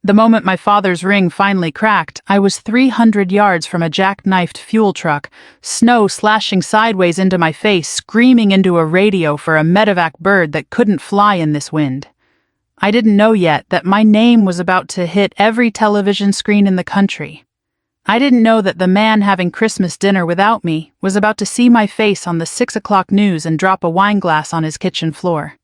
The moment my father's ring finally cracked, I was 300 yards from a jackknifed fuel truck, snow slashing sideways into my face, screaming into a radio for a medevac bird that couldn't fly in this wind. I didn't know yet that my name was about to hit every television screen in the country. I didn't know that the man having Christmas dinner without me was about to see my face on the 6 o'clock news and drop a wine glass on his kitchen floor.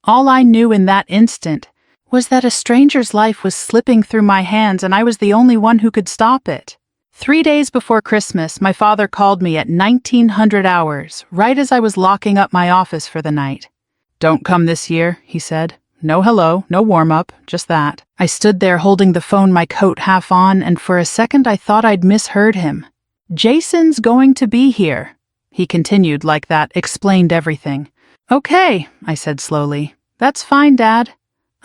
All I knew in that instant was that a stranger's life was slipping through my hands and I was the only one who could stop it. 3 days before Christmas, my father called me at 1900 hours, right as I was locking up my office for the night. "Don't come this year," he said. "No hello, no warm-up, just that." I stood there holding the phone, my coat half on, and for a second I thought I'd misheard him. "Jason's going to be here," he continued like that explained everything. "Okay," I said slowly. "That's fine, Dad.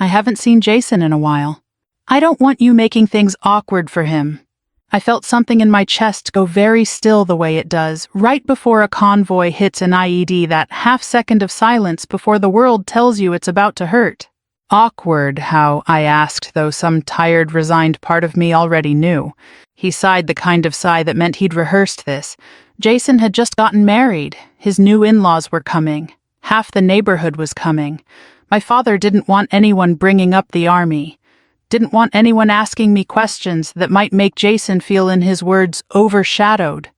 I haven't seen Jason in a while. I don't want you making things awkward for him." I felt something in my chest go very still the way it does right before a convoy hits an IED, that half second of silence before the world tells you it's about to hurt. "Awkward, how?" I asked, though some tired, resigned part of me already knew. He sighed the kind of sigh that meant he'd rehearsed this. Jason had just gotten married. His new in-laws were coming. Half the neighborhood was coming. My father didn't want anyone bringing up the army. Didn't want anyone asking me questions that might make Jason feel, in his words, overshadowed.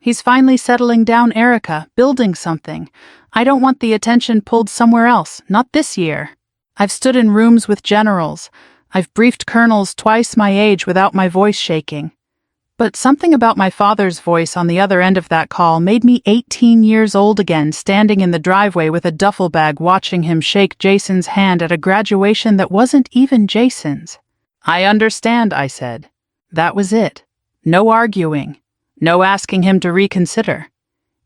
"He's finally settling down, Erica, building something. I don't want the attention pulled somewhere else, not this year. I've stood in rooms with generals. I've briefed colonels twice my age without my voice shaking. But something about my father's voice on the other end of that call made me 18 years old again, standing in the driveway with a duffel bag watching him shake Jason's hand at a graduation that wasn't even Jason's. "I understand," I said. That was it. No arguing. No asking him to reconsider.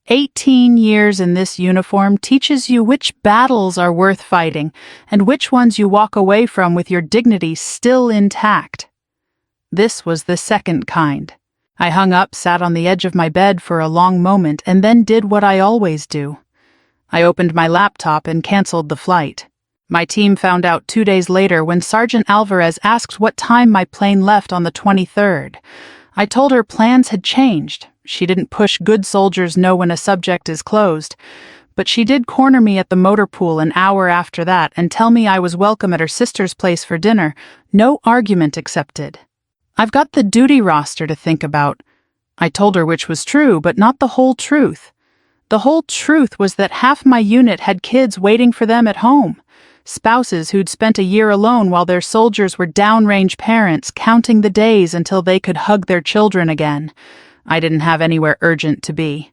18 years in this uniform teaches you which battles are worth fighting and which ones you walk away from with your dignity still intact. This was the second kind. I hung up, sat on the edge of my bed for a long moment, and then did what I always do. I opened my laptop and canceled the flight. My team found out 2 days later when Sergeant Alvarez asked what time my plane left on the 23rd. I told her plans had changed. She didn't push good soldiers know when a subject is closed, but she did corner me at the motor pool an hour after that and tell me I was welcome at her sister's place for dinner, no argument accepted. "I've got the duty roster to think about." I told her which was true, but not the whole truth. The whole truth was that half my unit had kids waiting for them at home, spouses who'd spent a year alone while their soldiers were downrange parents counting the days until they could hug their children again. I didn't have anywhere urgent to be.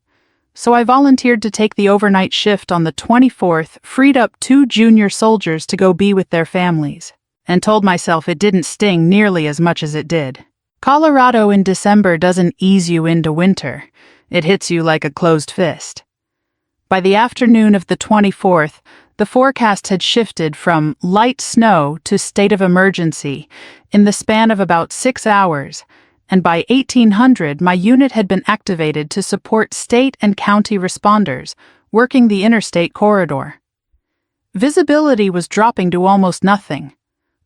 So I volunteered to take the overnight shift on the 24th, freed up 2 junior soldiers to go be with their families, and told myself it didn't sting nearly as much as it did. Colorado in December doesn't ease you into winter. It hits you like a closed fist. By the afternoon of the 24th, the forecast had shifted from light snow to state of emergency in the span of about 6 hours, and by 1800 my unit had been activated to support state and county responders working the interstate corridor. Visibility was dropping to almost nothing.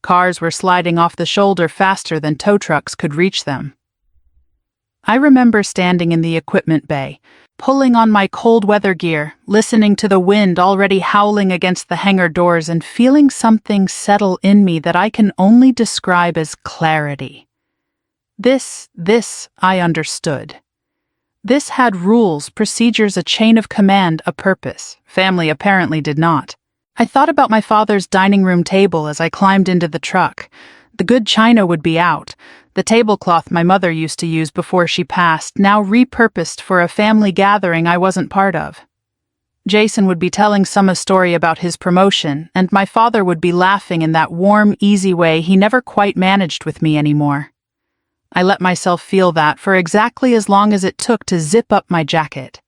Cars were sliding off the shoulder faster than tow trucks could reach them. I remember standing in the equipment bay, pulling on my cold weather gear, listening to the wind already howling against the hangar doors and feeling something settle in me that I can only describe as clarity. This I understood. This had rules, procedures, a chain of command, a purpose. Family apparently did not. I thought about my father's dining room table as I climbed into the truck. The good china would be out. The tablecloth my mother used to use before she passed, now repurposed for a family gathering I wasn't part of. Jason would be telling some a story about his promotion, and my father would be laughing in that warm, easy way he never quite managed with me anymore. I let myself feel that for exactly as long as it took to zip up my jacket.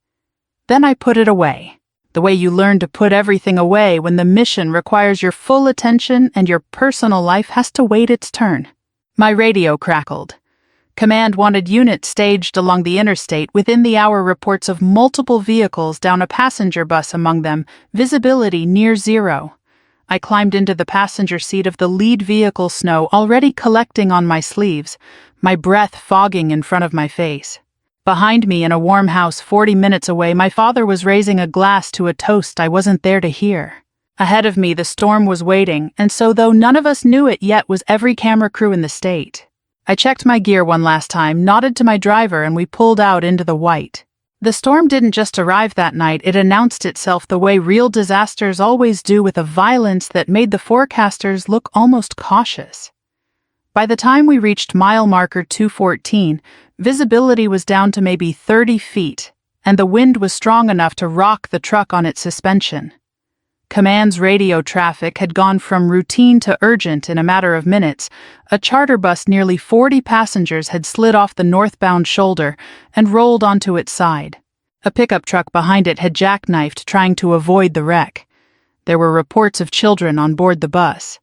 Then I put it away. The way you learn to put everything away when the mission requires your full attention and your personal life has to wait its turn. My radio crackled. Command wanted units staged along the interstate, within the hour reports of multiple vehicles down a passenger bus among them, visibility near zero. I climbed into the passenger seat of the lead vehicle, snow already collecting on my sleeves, my breath fogging in front of my face. Behind me, in a warm house 40 minutes away, my father was raising a glass to a toast I wasn't there to hear. Ahead of me, the storm was waiting, and so though none of us knew it yet, was every camera crew in the state. I checked my gear one last time, nodded to my driver, and we pulled out into the white. The storm didn't just arrive that night, it announced itself the way real disasters always do, with a violence that made the forecasters look almost cautious. By the time we reached mile marker 214, visibility was down to maybe 30 feet, and the wind was strong enough to rock the truck on its suspension. Command's radio traffic had gone from routine to urgent in a matter of minutes. A charter bus nearly 40 passengers had slid off the northbound shoulder and rolled onto its side. A pickup truck behind it had jackknifed, trying to avoid the wreck. There were reports of children on board the bus.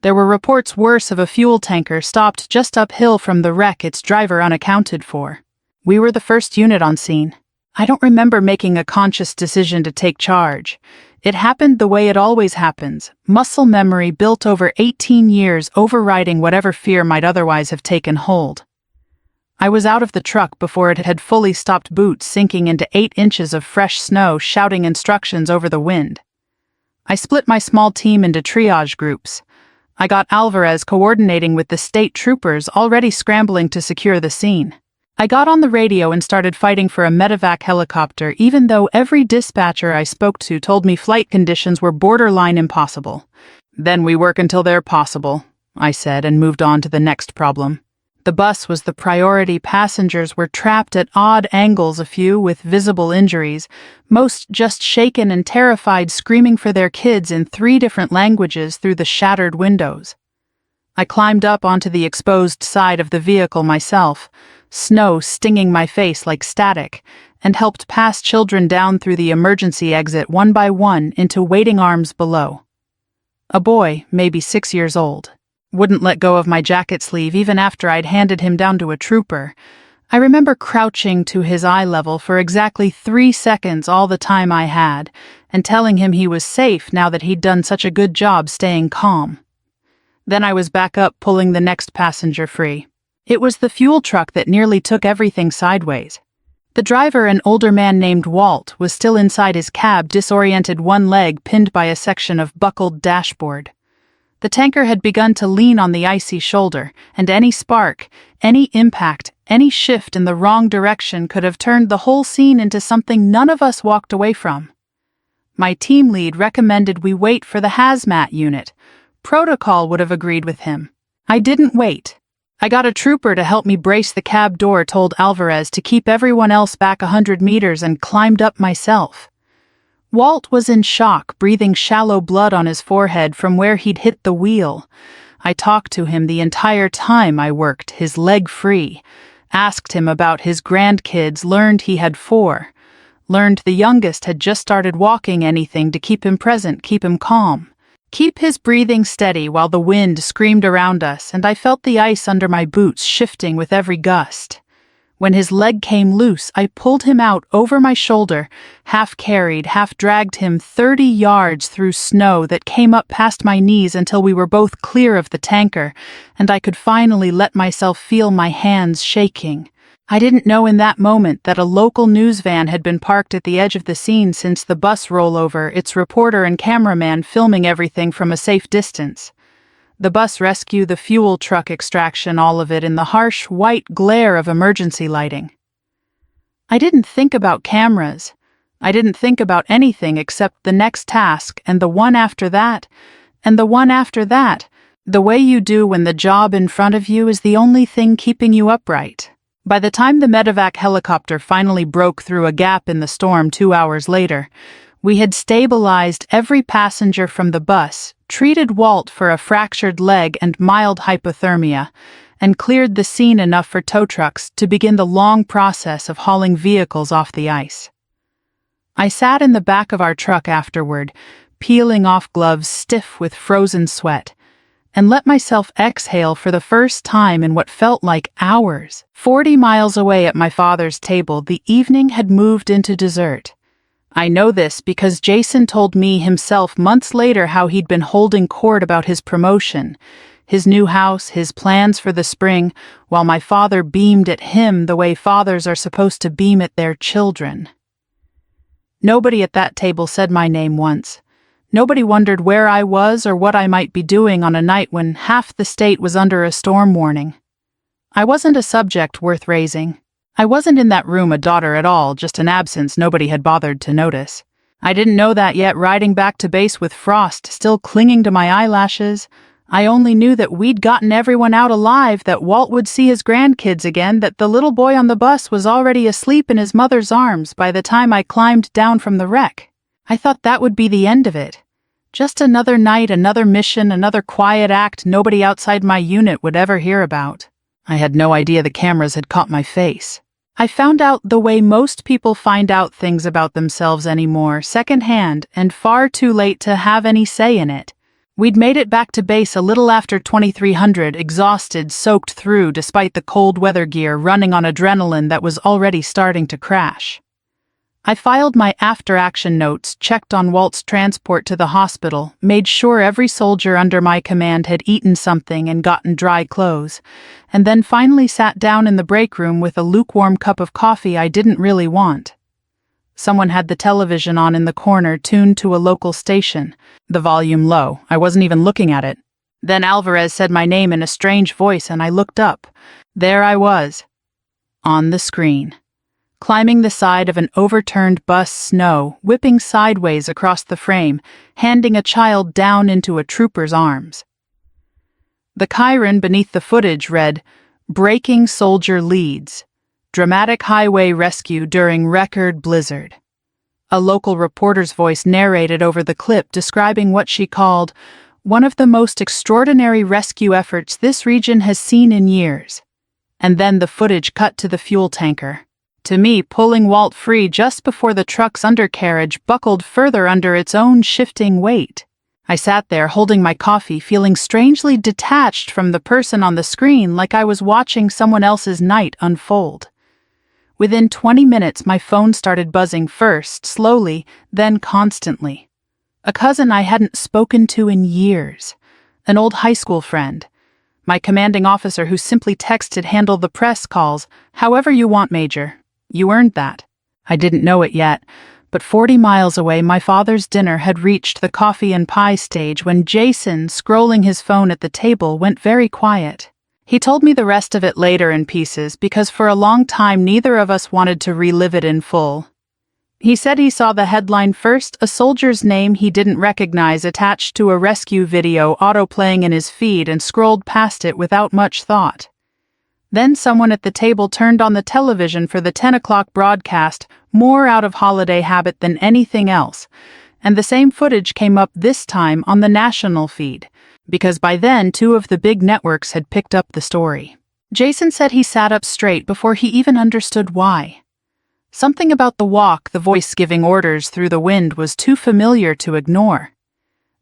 There were reports worse of a fuel tanker stopped just uphill from the wreck, its driver unaccounted for. We were the first unit on scene. I don't remember making a conscious decision to take charge. It happened the way it always happens, muscle memory built over 18 years overriding whatever fear might otherwise have taken hold. I was out of the truck before it had fully stopped, boots sinking into 8 inches of fresh snow, shouting instructions over the wind. I split my small team into triage groups. I got Alvarez coordinating with the state troopers already scrambling to secure the scene. I got on the radio and started fighting for a medevac helicopter, even though every dispatcher I spoke to told me flight conditions were borderline impossible. "Then we work until they're possible," I said, and moved on to the next problem. The bus was the priority. Passengers were trapped at odd angles, a few with visible injuries, most just shaken and terrified, screaming for their kids in 3 different languages through the shattered windows. I climbed up onto the exposed side of the vehicle myself, snow stinging my face like static, and helped pass children down through the emergency exit one by one into waiting arms below. A boy, maybe 6 years old, wouldn't let go of my jacket sleeve even after I'd handed him down to a trooper. I remember crouching to his eye level for exactly 3 seconds, all the time I had, and telling him he was safe now that he'd done such a good job staying calm. Then I was back up, pulling the next passenger free. It was the fuel truck that nearly took everything sideways. The driver, an older man named Walt, was still inside his cab, disoriented, one leg pinned by a section of buckled dashboard. The tanker had begun to lean on the icy shoulder, and any spark, any impact, any shift in the wrong direction could have turned the whole scene into something none of us walked away from. My team lead recommended we wait for the hazmat unit. Protocol would have agreed with him. I didn't wait. I got a trooper to help me brace the cab door, told Alvarez to keep everyone else back 100 meters, and climbed up myself. Walt was in shock, breathing shallow blood on his forehead from where he'd hit the wheel. I talked to him the entire time I worked, his leg free. Asked him about his grandkids, learned he had 4. Learned the youngest had just started walking, anything to keep him present, keep him calm. Keep his breathing steady while the wind screamed around us, and I felt the ice under my boots shifting with every gust. When his leg came loose, I pulled him out over my shoulder, half carried, half dragged him 30 yards through snow that came up past my knees until we were both clear of the tanker, and I could finally let myself feel my hands shaking. I didn't know in that moment that a local news van had been parked at the edge of the scene since the bus rollover, its reporter and cameraman filming everything from a safe distance. The bus rescue, the fuel truck extraction, all of it in the harsh, white glare of emergency lighting. I didn't think about cameras. I didn't think about anything except the next task, and the one after that, and the one after that, the way you do when the job in front of you is the only thing keeping you upright. By the time the medevac helicopter finally broke through a gap in the storm 2 hours later, we had stabilized every passenger from the bus, treated Walt for a fractured leg and mild hypothermia, and cleared the scene enough for tow trucks to begin the long process of hauling vehicles off the ice. I sat in the back of our truck afterward, peeling off gloves stiff with frozen sweat, and let myself exhale for the first time in what felt like hours. 40 miles away at my father's table, the evening had moved into dessert. I know this because Jason told me himself months later how he'd been holding court about his promotion, his new house, his plans for the spring, while my father beamed at him the way fathers are supposed to beam at their children. Nobody at that table said my name once. Nobody wondered where I was or what I might be doing on a night when half the state was under a storm warning. I wasn't a subject worth raising. I wasn't in that room a daughter at all, just an absence nobody had bothered to notice. I didn't know that yet, riding back to base with frost still clinging to my eyelashes. I only knew that we'd gotten everyone out alive, that Walt would see his grandkids again, that the little boy on the bus was already asleep in his mother's arms by the time I climbed down from the wreck. I thought that would be the end of it. Just another night, another mission, another quiet act nobody outside my unit would ever hear about. I had no idea the cameras had caught my face. I found out the way most people find out things about themselves anymore, secondhand, and far too late to have any say in it. We'd made it back to base a little after 2300, exhausted, soaked through despite the cold weather gear, running on adrenaline that was already starting to crash. I filed my after-action notes, checked on Walt's transport to the hospital, made sure every soldier under my command had eaten something and gotten dry clothes, and then finally sat down in the break room with a lukewarm cup of coffee I didn't really want. Someone had the television on in the corner, tuned to a local station, the volume low. I wasn't even looking at it. Then Alvarez said my name in a strange voice, and I looked up. There I was, on the screen, climbing the side of an overturned bus, snow whipping sideways across the frame, handing a child down into a trooper's arms. The chyron beneath the footage read, "Breaking Soldier Leads. Dramatic Highway Rescue During Record Blizzard." A local reporter's voice narrated over the clip, describing what she called one of the most extraordinary rescue efforts this region has seen in years. And then the footage cut to the fuel tanker. To me, pulling Walt free just before the truck's undercarriage buckled further under its own shifting weight. I sat there holding my coffee, feeling strangely detached from the person on the screen, like I was watching someone else's night unfold. Within 20 minutes, my phone started buzzing, first slowly, then constantly. A cousin I hadn't spoken to in years. An old high school friend. My commanding officer who simply texted, "Handle the press calls, however you want, Major. You earned that." I didn't know it yet, but 40 miles away, my father's dinner had reached the coffee and pie stage when Jason, scrolling his phone at the table, went very quiet. He told me the rest of it later in pieces because for a long time neither of us wanted to relive it in full. He said he saw the headline first, a soldier's name he didn't recognize attached to a rescue video autoplaying in his feed, and scrolled past it without much thought. Then someone at the table turned on the television for the 10 o'clock broadcast, more out of holiday habit than anything else, and the same footage came up this time on the national feed, because by then 2 of the big networks had picked up the story. Jason said he sat up straight before he even understood why. Something about the walk, the voice giving orders through the wind, was too familiar to ignore.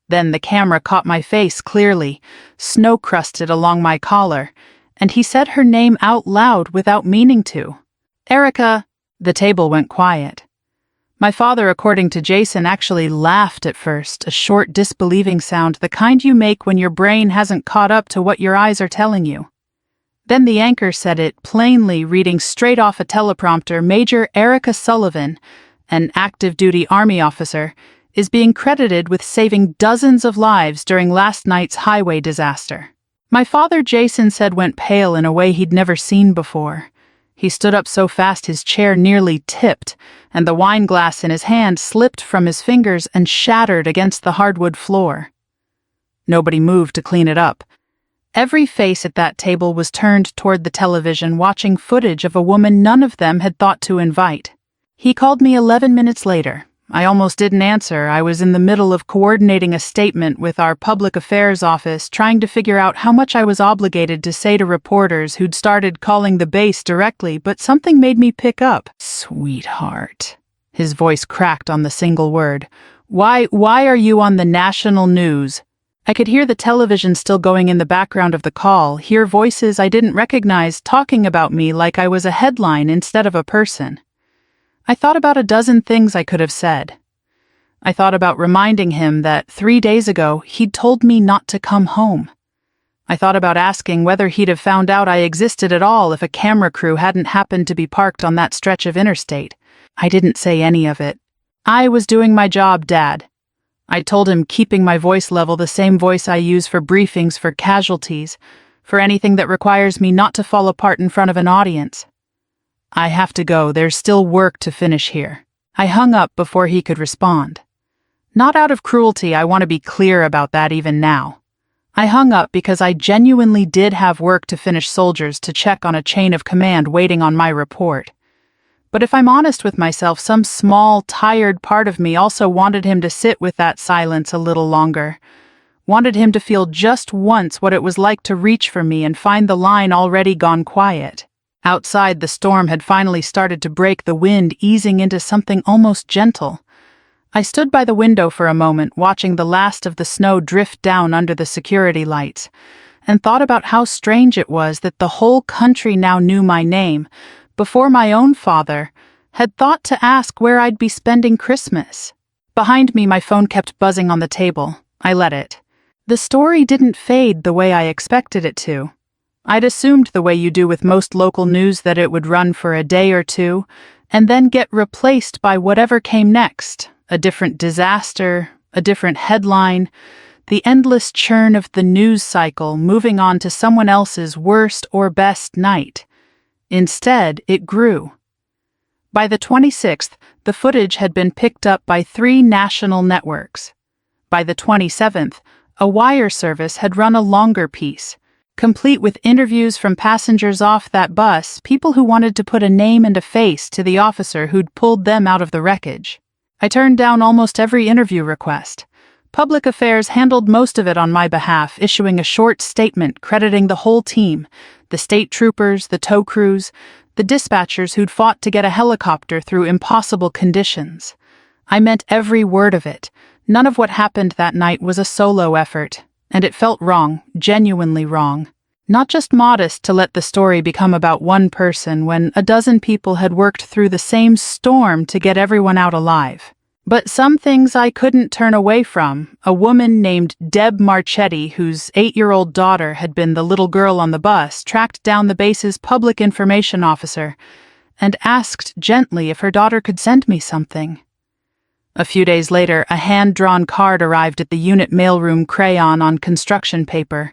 Then the camera caught my face clearly, snow-crusted along my collar, and he said her name out loud without meaning to. "Erica." The table went quiet. My father, according to Jason, actually laughed at first, a short, disbelieving sound, the kind you make when your brain hasn't caught up to what your eyes are telling you. Then the anchor said it, plainly reading straight off a teleprompter, "Major Erica Sullivan, an active-duty Army officer, is being credited with saving dozens of lives during last night's highway disaster." My father, Jason said, went pale in a way he'd never seen before. He stood up so fast his chair nearly tipped, and the wine glass in his hand slipped from his fingers and shattered against the hardwood floor. Nobody moved to clean it up. Every face at that table was turned toward the television, watching footage of a woman none of them had thought to invite. He called me 11 minutes later. I almost didn't answer. I was in the middle of coordinating a statement with our public affairs office, trying to figure out how much I was obligated to say to reporters who'd started calling the base directly, but something made me pick up. "Sweetheart." His voice cracked on the single word. Why are you on the national news?" I could hear the television still going in the background of the call, hear voices I didn't recognize talking about me like I was a headline instead of a person. I thought about a dozen things I could have said. I thought about reminding him that 3 days ago he'd told me not to come home. I thought about asking whether he'd have found out I existed at all if a camera crew hadn't happened to be parked on that stretch of interstate. I didn't say any of it. I was doing my job, Dad. I told him, keeping my voice level, the same voice I use for briefings, for casualties, for anything that requires me not to fall apart in front of an audience. I have to go. There's still work to finish here. I hung up before he could respond. Not out of cruelty, I want to be clear about that even now. I hung up because I genuinely did have work to finish, soldiers to check on a chain of command waiting on my report. But if I'm honest with myself, some small, tired part of me also wanted him to sit with that silence a little longer. Wanted him to feel just once what it was like to reach for me and find the line already gone quiet. Outside, the storm had finally started to break, the wind easing into something almost gentle. I stood by the window for a moment, watching the last of the snow drift down under the security lights, and thought about how strange it was that the whole country now knew my name, before my own father had thought to ask where I'd be spending Christmas. Behind me, my phone kept buzzing on the table. I let it. The story didn't fade the way I expected it to. I'd assumed, the way you do with most local news, that it would run for a day or two, and then get replaced by whatever came next. A different disaster, a different headline, the endless churn of the news cycle moving on to someone else's worst or best night. Instead, it grew. By the 26th, the footage had been picked up by 3 national networks. By the 27th, a wire service had run a longer piece, complete with interviews from passengers off that bus, people who wanted to put a name and a face to the officer who'd pulled them out of the wreckage. I turned down almost every interview request. Public Affairs handled most of it on my behalf, issuing a short statement crediting the whole team, the state troopers, the tow crews, the dispatchers who'd fought to get a helicopter through impossible conditions. I meant every word of it. None of what happened that night was a solo effort, and it felt wrong, genuinely wrong. Not just modest to let the story become about one person when a dozen people had worked through the same storm to get everyone out alive. But some things I couldn't turn away from. A woman named Deb Marchetti, whose 8-year-old daughter had been the little girl on the bus, tracked down the base's public information officer and asked gently if her daughter could send me something. A few days later, a hand-drawn card arrived at the unit mailroom, crayon on construction paper.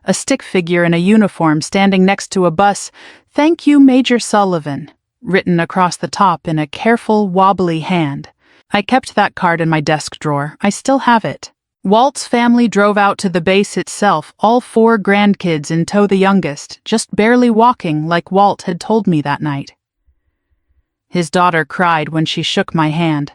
A stick figure in a uniform standing next to a bus, "Thank you, Major Sullivan," written across the top in a careful, wobbly hand. I kept that card in my desk drawer. I still have it. Walt's family drove out to the base itself, all 4 grandkids in tow, the youngest, just barely walking like Walt had told me that night. His daughter cried when she shook my hand.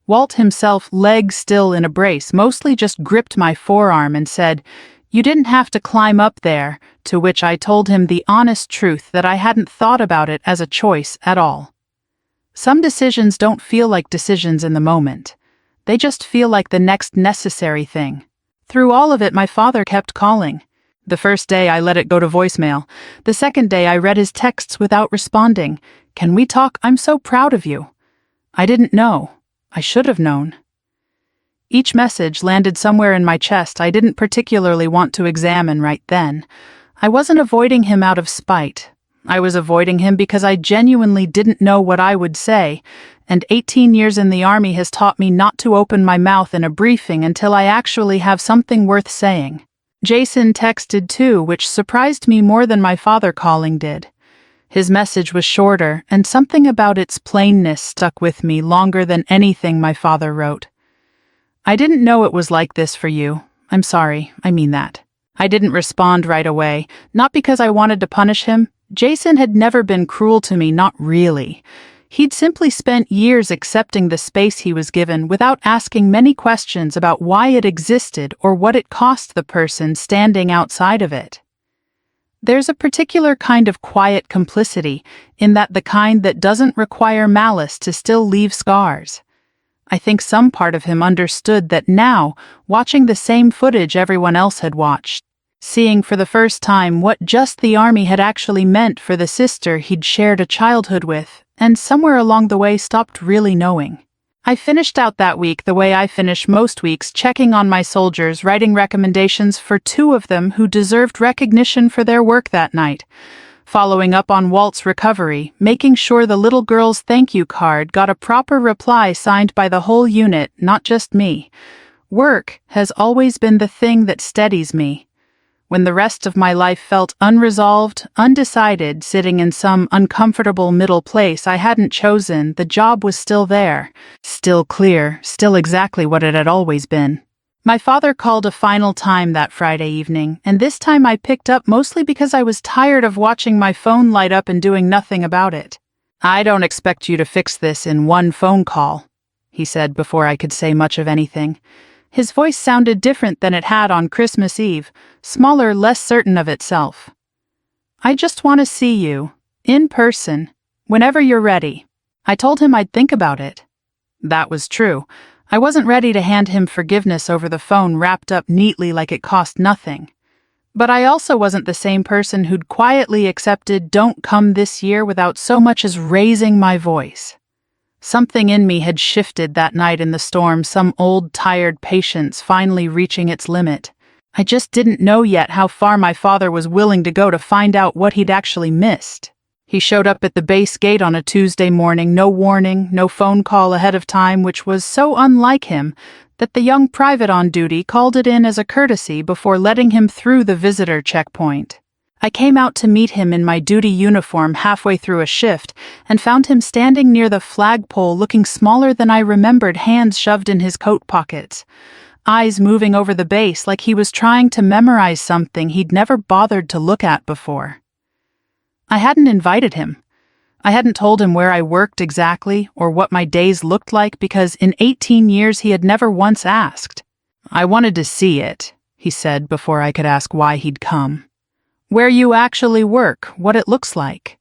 Walt himself, legs still in a brace, mostly just gripped my forearm and said, "You didn't have to climb up there," to which I told him the honest truth that I hadn't thought about it as a choice at all. Some decisions don't feel like decisions in the moment. They just feel like the next necessary thing. Through all of it, my father kept calling. The first day I let it go to voicemail. The second day I read his texts without responding. "Can we talk? I'm so proud of you." I didn't know. I should have known. Each message landed somewhere in my chest I didn't particularly want to examine right then. I wasn't avoiding him out of spite. I was avoiding him because I genuinely didn't know what I would say, and 18 years in the Army has taught me not to open my mouth in a briefing until I actually have something worth saying. Jason texted too, which surprised me more than my father calling did. His message was shorter, and something about its plainness stuck with me longer than anything my father wrote. "I didn't know it was like this for you. I'm sorry, I mean that." I didn't respond right away, not because I wanted to punish him. Jason had never been cruel to me, not really. He'd simply spent years accepting the space he was given without asking many questions about why it existed or what it cost the person standing outside of it. There's a particular kind of quiet complicity, in that the kind that doesn't require malice to still leave scars. I think some part of him understood that now, watching the same footage everyone else had watched, seeing for the first time what just the Army had actually meant for the sister he'd shared a childhood with, and somewhere along the way stopped really knowing. I finished out that week the way I finish most weeks, checking on my soldiers, writing recommendations for 2 of them who deserved recognition for their work that night, following up on Walt's recovery, making sure the little girl's thank you card got a proper reply signed by the whole unit, not just me. Work has always been the thing that steadies me. When the rest of my life felt unresolved, undecided, sitting in some uncomfortable middle place I hadn't chosen, the job was still there, still clear, still exactly what it had always been. My father called a final time that Friday evening, and this time I picked up mostly because I was tired of watching my phone light up and doing nothing about it. "I don't expect you to fix this in one phone call," he said before I could say much of anything. His voice sounded different than it had on Christmas Eve, smaller, less certain of itself. "I just want to see you, in person, whenever you're ready." I told him I'd think about it. That was true. I wasn't ready to hand him forgiveness over the phone wrapped up neatly like it cost nothing. But I also wasn't the same person who'd quietly accepted "don't come this year" without so much as raising my voice. Something in me had shifted that night in the storm, some old, tired patience finally reaching its limit. I just didn't know yet how far my father was willing to go to find out what he'd actually missed. He showed up at the base gate on a Tuesday morning, no warning, no phone call ahead of time, which was so unlike him that the young private on duty called it in as a courtesy before letting him through the visitor checkpoint. I came out to meet him in my duty uniform halfway through a shift and found him standing near the flagpole looking smaller than I remembered, hands shoved in his coat pockets, eyes moving over the base like he was trying to memorize something he'd never bothered to look at before. I hadn't invited him. I hadn't told him where I worked exactly or what my days looked like because in 18 years he had never once asked. "I wanted to see it," he said before I could ask why he'd come. "Where you actually work, what it looks like."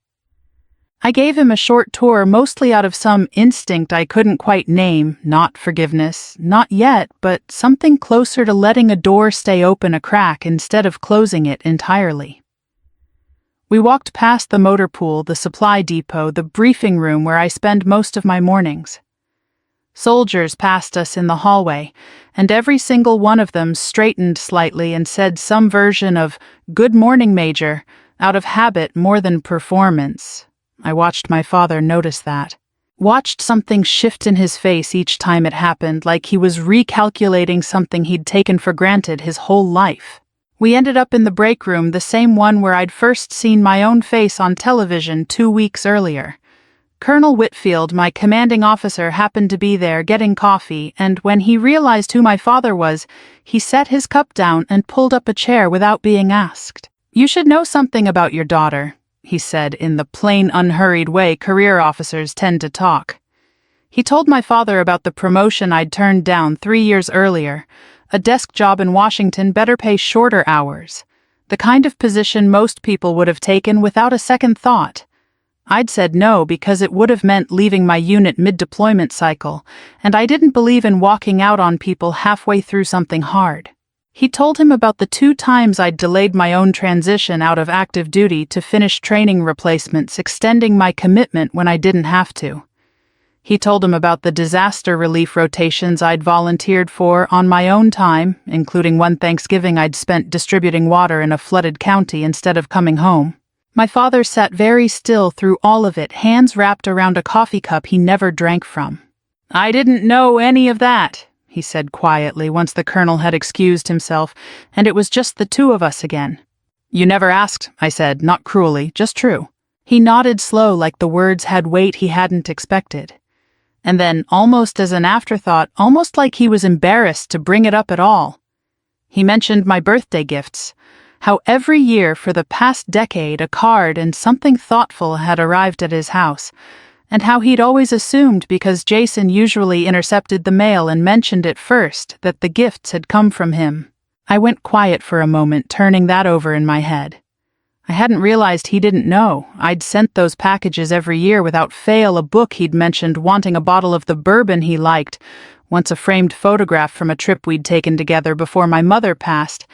I gave him a short tour, mostly out of some instinct I couldn't quite name, not forgiveness, not yet, but something closer to letting a door stay open a crack instead of closing it entirely. We walked past the motor pool, the supply depot, the briefing room where I spend most of my mornings. Soldiers passed us in the hallway, and every single one of them straightened slightly and said some version of "Good morning, Major," out of habit more than performance. I watched my father notice that. Watched something shift in his face each time it happened, like he was recalculating something he'd taken for granted his whole life. We ended up in the break room, the same one where I'd first seen my own face on television 2 weeks earlier. Colonel Whitfield, my commanding officer, happened to be there getting coffee, and when he realized who my father was, he set his cup down and pulled up a chair without being asked. "You should know something about your daughter," he said in the plain, unhurried way career officers tend to talk. He told my father about the promotion I'd turned down 3 years earlier, a desk job in Washington, better pay, shorter hours, the kind of position most people would have taken without a second thought. I'd said no because it would have meant leaving my unit mid-deployment cycle, and I didn't believe in walking out on people halfway through something hard. He told him about the 2 times I'd delayed my own transition out of active duty to finish training replacements, extending my commitment when I didn't have to. He told him about the disaster relief rotations I'd volunteered for on my own time, including one Thanksgiving I'd spent distributing water in a flooded county instead of coming home. My father sat very still through all of it, hands wrapped around a coffee cup he never drank from. "I didn't know any of that," he said quietly once the colonel had excused himself, and it was just the 2 of us again. "You never asked," I said, not cruelly, just true. He nodded slow, like the words had weight he hadn't expected. And then, almost as an afterthought, almost like he was embarrassed to bring it up at all, he mentioned my birthday gifts, how every year for the past decade a card and something thoughtful had arrived at his house, and how he'd always assumed because Jason usually intercepted the mail and mentioned it first that the gifts had come from him. I went quiet for a moment, turning that over in my head. I hadn't realized he didn't know. I'd sent those packages every year without fail, a book he'd mentioned, wanting a bottle of the bourbon he liked, once a framed photograph from a trip we'd taken together before my mother passed,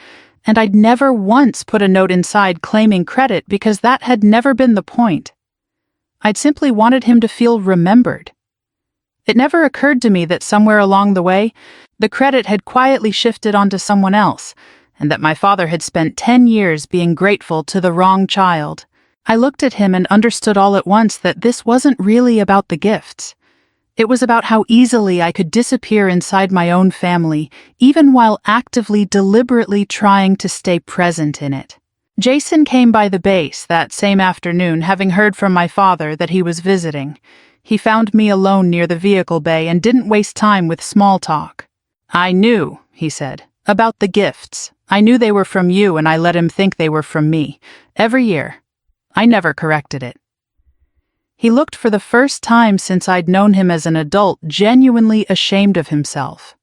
and I'd never once put a note inside claiming credit because that had never been the point. I'd simply wanted him to feel remembered. It never occurred to me that somewhere along the way, the credit had quietly shifted onto someone else, and that my father had spent 10 years being grateful to the wrong child. I looked at him and understood all at once that this wasn't really about the gifts. It was about how easily I could disappear inside my own family, even while actively, deliberately trying to stay present in it. Jason came by the base that same afternoon, having heard from my father that he was visiting. He found me alone near the vehicle bay and didn't waste time with small talk. "I knew," he said, "about the gifts. I knew they were from you, and I let him think they were from me. Every year. I never corrected it." He looked, for the first time since I'd known him as an adult, genuinely ashamed of himself.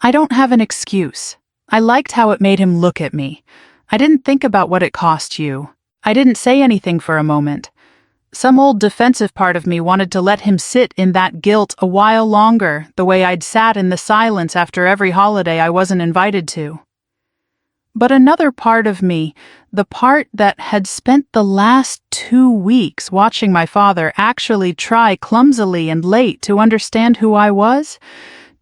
I don't have an excuse. I liked how it made him look at me. I didn't think about what it cost you. I didn't say anything for a moment. Some old defensive part of me wanted to let him sit in that guilt a while longer, the way I'd sat in the silence after every holiday I wasn't invited to. But another part of me, the part that had spent the last 2 weeks watching my father actually try clumsily and late to understand who I was,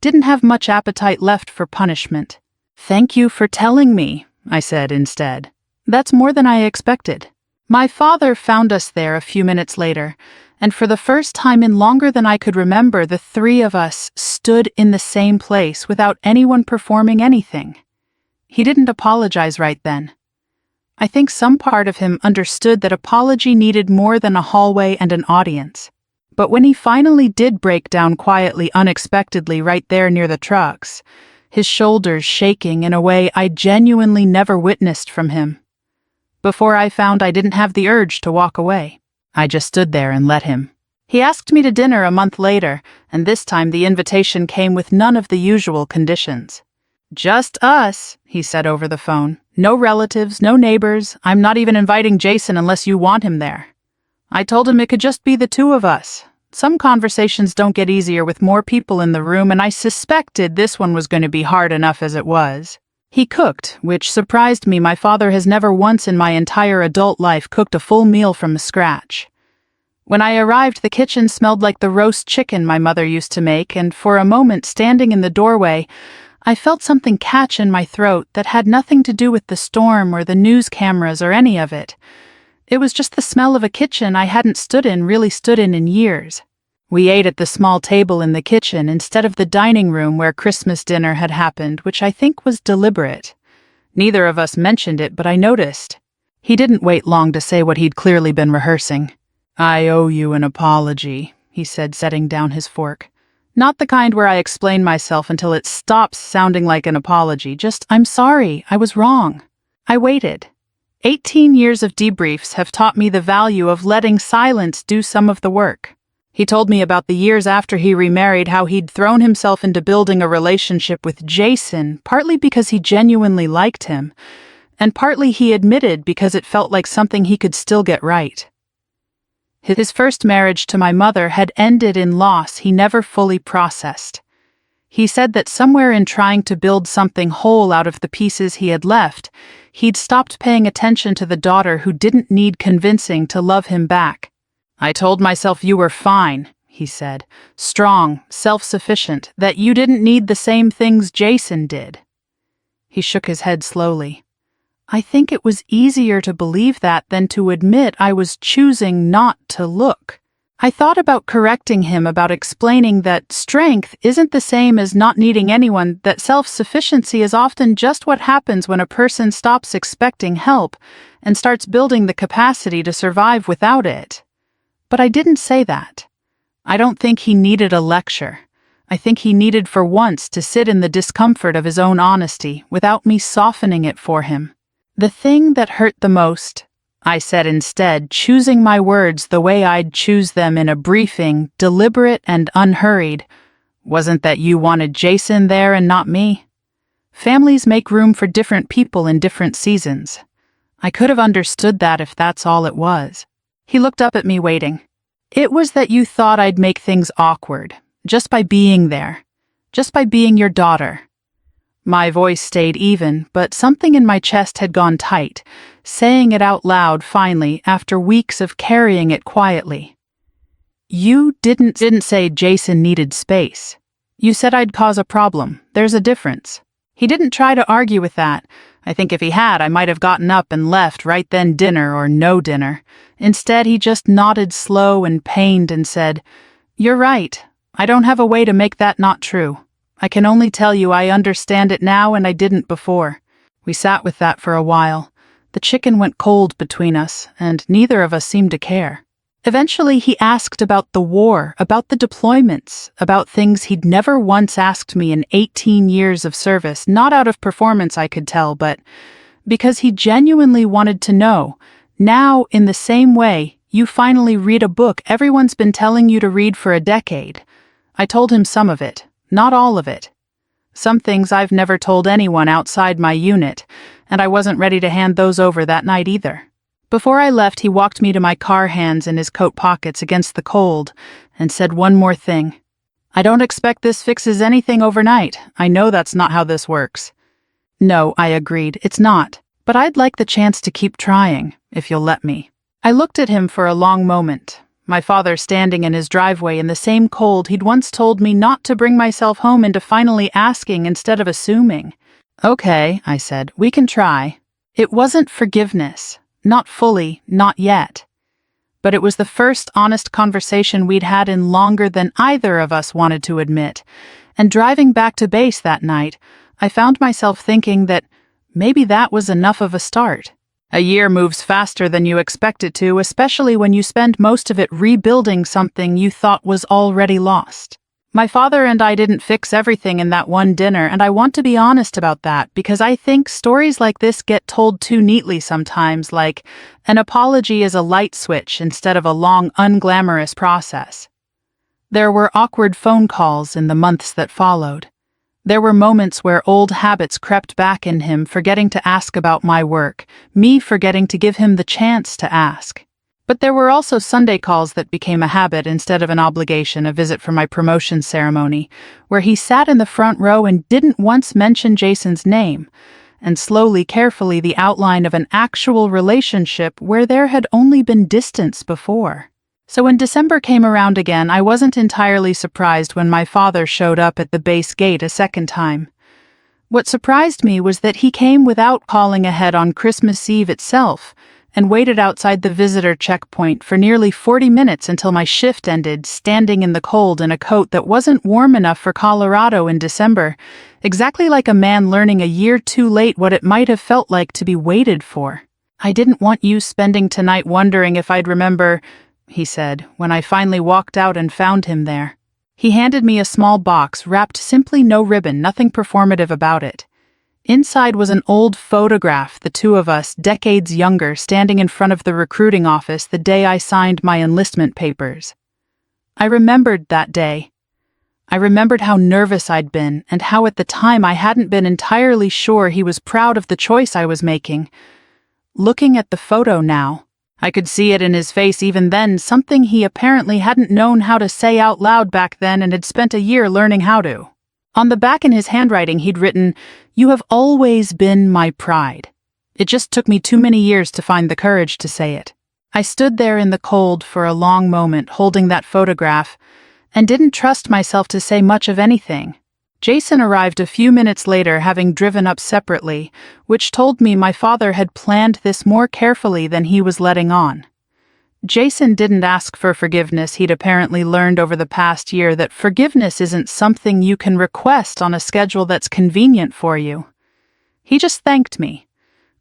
didn't have much appetite left for punishment. "Thank you for telling me," I said instead. "That's more than I expected." My father found us there a few minutes later, and for the first time in longer than I could remember, the three of us stood in the same place without anyone performing anything. He didn't apologize right then. I think some part of him understood that apology needed more than a hallway and an audience. But when he finally did break down quietly, unexpectedly, right there near the trucks, his shoulders shaking in a way I genuinely never witnessed from him. Before I found I didn't have the urge to walk away, I just stood there and let him. He asked me to dinner a month later, and this time the invitation came with none of the usual conditions. "Just us," he said over the phone. "No relatives, no neighbors. I'm not even inviting Jason unless you want him there." I told him it could just be the two of us. Some conversations don't get easier with more people in the room, and I suspected this one was going to be hard enough as it was. He cooked, which surprised me. My father has never once in my entire adult life cooked a full meal from scratch. When I arrived, the kitchen smelled like the roast chicken my mother used to make, and for a moment, standing in the doorway, I felt something catch in my throat that had nothing to do with the storm or the news cameras or any of it. It was just the smell of a kitchen I hadn't really stood in years. We ate at the small table in the kitchen instead of the dining room where Christmas dinner had happened, which I think was deliberate. Neither of us mentioned it, but I noticed. He didn't wait long to say what he'd clearly been rehearsing. "I owe you an apology," he said, setting down his fork. Not the kind where I explain myself until it stops sounding like an apology, just, "I'm sorry, I was wrong." I waited. 18 years of debriefs have taught me the value of letting silence do some of the work. He told me about the years after he remarried, how he'd thrown himself into building a relationship with Jason, partly because he genuinely liked him, and partly, he admitted, because it felt like something he could still get right. His first marriage to my mother had ended in loss he never fully processed. He said that somewhere in trying to build something whole out of the pieces he had left, he'd stopped paying attention to the daughter who didn't need convincing to love him back. "I told myself you were fine," he said, "strong, self-sufficient, that you didn't need the same things Jason did." He shook his head slowly. I think it was easier to believe that than to admit I was choosing not to look. I thought about correcting him, about explaining that strength isn't the same as not needing anyone, that self-sufficiency is often just what happens when a person stops expecting help and starts building the capacity to survive without it. But I didn't say that. I don't think he needed a lecture. I think he needed for once to sit in the discomfort of his own honesty without me softening it for him. "The thing that hurt the most," I said instead, choosing my words the way I'd choose them in a briefing, deliberate and unhurried, "wasn't that you wanted Jason there and not me. Families make room for different people in different seasons. I could have understood that if that's all it was." He looked up at me, waiting. "It was that you thought I'd make things awkward, just by being there, just by being your daughter." My voice stayed even, but something in my chest had gone tight, saying it out loud finally after weeks of carrying it quietly. "You didn't say Jason needed space. You said I'd cause a problem. There's a difference." He didn't try to argue with that. I think if he had, I might have gotten up and left right then, dinner or no dinner. Instead, he just nodded slow and pained and said, "You're right. I don't have a way to make that not true. I can only tell you I understand it now and I didn't before." We sat with that for a while. The chicken went cold between us, and neither of us seemed to care. Eventually, he asked about the war, about the deployments, about things he'd never once asked me in 18 years of service, not out of performance I could tell, but because he genuinely wanted to know. Now, in the same way, you finally read a book everyone's been telling you to read for a decade. I told him some of it, not all of it. Some things I've never told anyone outside my unit, and I wasn't ready to hand those over that night either. Before I left, he walked me to my car, hands in his coat pockets against the cold, and said one more thing. "I don't expect this fixes anything overnight. I know that's not how this works." "No," I agreed, "it's not. But I'd like the chance to keep trying, if you'll let me." I looked at him for a long moment, my father standing in his driveway in the same cold he'd once told me not to bring myself home into finally asking instead of assuming. "Okay," I said, "we can try." It wasn't forgiveness. Not fully, not yet. But it was the first honest conversation we'd had in longer than either of us wanted to admit. And driving back to base that night, I found myself thinking that maybe that was enough of a start. A year moves faster than you expect it to, especially when you spend most of it rebuilding something you thought was already lost. My father and I didn't fix everything in that one dinner, and I want to be honest about that because I think stories like this get told too neatly sometimes, like an apology is a light switch instead of a long, unglamorous process. There were awkward phone calls in the months that followed. There were moments where old habits crept back in him, forgetting to ask about my work, me forgetting to give him the chance to ask. But there were also Sunday calls that became a habit instead of an obligation, a visit for my promotion ceremony, where he sat in the front row and didn't once mention Jason's name, and slowly, carefully, the outline of an actual relationship where there had only been distance before. So when December came around again, I wasn't entirely surprised when my father showed up at the base gate a second time. What surprised me was that he came without calling ahead on Christmas Eve itself, and waited outside the visitor checkpoint for nearly 40 minutes until my shift ended, standing in the cold in a coat that wasn't warm enough for Colorado in December, exactly like a man learning a year too late what it might have felt like to be waited for. "I didn't want you spending tonight wondering if I'd remember," he said, when I finally walked out and found him there. He handed me a small box wrapped simply, no ribbon, nothing performative about it. Inside was an old photograph, the two of us, decades younger, standing in front of the recruiting office the day I signed my enlistment papers. I remembered that day. I remembered how nervous I'd been, and how at the time I hadn't been entirely sure he was proud of the choice I was making. Looking at the photo now, I could see it in his face even then, something he apparently hadn't known how to say out loud back then and had spent a year learning how to. On the back in his handwriting he'd written, "You have always been my pride." It just took me too many years to find the courage to say it. I stood there in the cold for a long moment holding that photograph and didn't trust myself to say much of anything. Jason arrived a few minutes later, having driven up separately, which told me my father had planned this more carefully than he was letting on. Jason didn't ask for forgiveness. He'd apparently learned over the past year that forgiveness isn't something you can request on a schedule that's convenient for you. He just thanked me,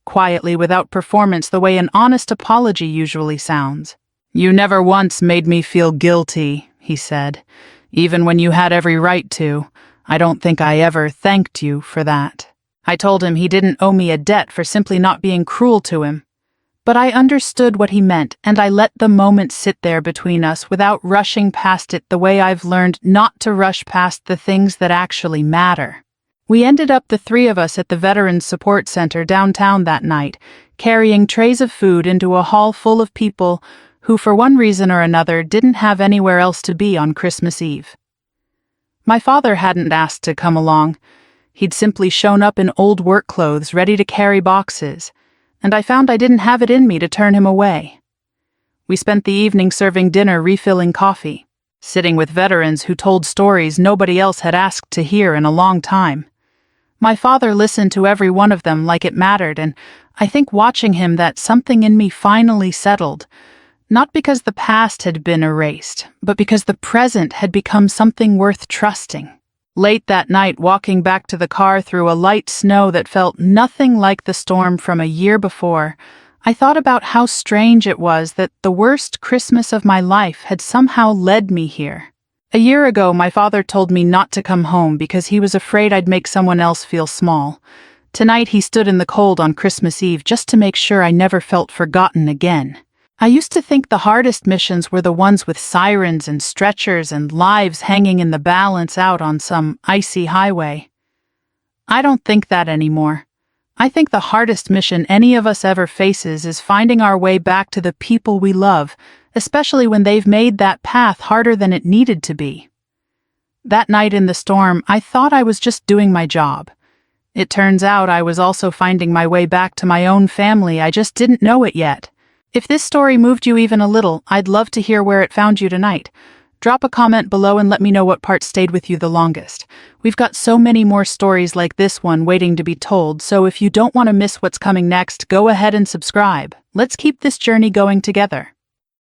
quietly, without performance, the way an honest apology usually sounds. "You never once made me feel guilty," he said, "even when you had every right to. I don't think I ever thanked you for that." I told him he didn't owe me a debt for simply not being cruel to him. But I understood what he meant, and I let the moment sit there between us without rushing past it the way I've learned not to rush past the things that actually matter. We ended up, the three of us, at the Veterans Support Center downtown that night, carrying trays of food into a hall full of people who, for one reason or another, didn't have anywhere else to be on Christmas Eve. My father hadn't asked to come along. He'd simply shown up in old work clothes, ready to carry boxes. and I found I didn't have it in me to turn him away. We spent the evening serving dinner, refilling coffee, sitting with veterans who told stories nobody else had asked to hear in a long time. My father listened to every one of them like it mattered, and I think watching him that something in me finally settled, not because the past had been erased, but because the present had become something worth trusting. Late that night, walking back to the car through a light snow that felt nothing like the storm from a year before, I thought about how strange it was that the worst Christmas of my life had somehow led me here. A year ago, my father told me not to come home because he was afraid I'd make someone else feel small. Tonight, he stood in the cold on Christmas Eve just to make sure I never felt forgotten again. I used to think the hardest missions were the ones with sirens and stretchers and lives hanging in the balance out on some icy highway. I don't think that anymore. I think the hardest mission any of us ever faces is finding our way back to the people we love, especially when they've made that path harder than it needed to be. That night in the storm, I thought I was just doing my job. It turns out I was also finding my way back to my own family. I just didn't know it yet. If this story moved you even a little, I'd love to hear where it found you tonight. Drop a comment below and let me know what part stayed with you the longest. We've got so many more stories like this one waiting to be told, so if you don't want to miss what's coming next, go ahead and subscribe. Let's keep this journey going together.